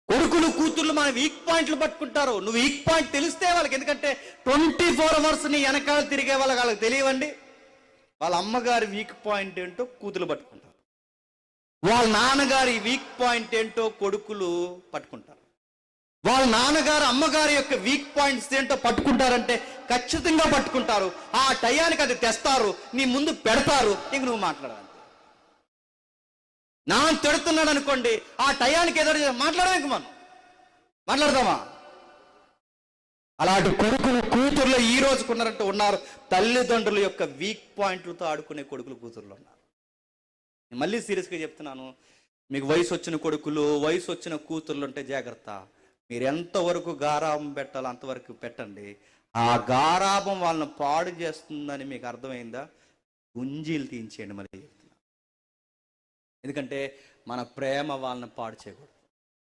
కొడుకులు కూతుర్లు మన వీక్ పాయింట్లు పట్టుకుంటారు. నువ్వు వీక్ పాయింట్ తెలిస్తే వాళ్ళకి, ఎందుకంటే 24 hours నీ వెనకాల తిరిగే వాళ్ళకి తెలియవండి. వాళ్ళ అమ్మగారి వీక్ పాయింట్ ఏంటో కూతురు పట్టుకుంటారు, వాళ్ళ నాన్నగారి వీక్ పాయింట్ ఏంటో కొడుకులు పట్టుకుంటారు, వాళ్ళ నాన్నగారు అమ్మగారి యొక్క వీక్ పాయింట్స్ ఏంటో పట్టుకుంటారంటే ఖచ్చితంగా పట్టుకుంటారు. ఆ టయానికి అది తెస్తారు, నీ ముందు పెడతారు, ఇంక నువ్వు మాట్లాడాలి. నా తిడుతున్నాడు అనుకోండి, ఆ టయానికి ఏదో మాట్లాడడానికి మనం మాట్లాడదామా? అలాంటి కొడుకులు కూతుర్లు ఈ రోజుకున్నారంటూ ఉన్నారు. తల్లిదండ్రుల యొక్క వీక్ పాయింట్లతో ఆడుకునే కొడుకులు కూతుర్లు ఉన్నారు. నేను మళ్ళీ సీరియస్గా చెప్తున్నాను, మీకు వయసు వచ్చిన కొడుకులు వయసు వచ్చిన కూతుర్లు ఉంటే జాగ్రత్త. మీరు ఎంతవరకు గారాబం పెట్టాలో అంతవరకు పెట్టండి. ఆ గారాబం వాళ్ళని పాడు చేస్తుందని మీకు అర్థమైందా? గుంజీలు తీయించేయండి. మళ్ళీ చెప్తున్నా, ఎందుకంటే మన ప్రేమ వాళ్ళని పాడు చేయకూడదు.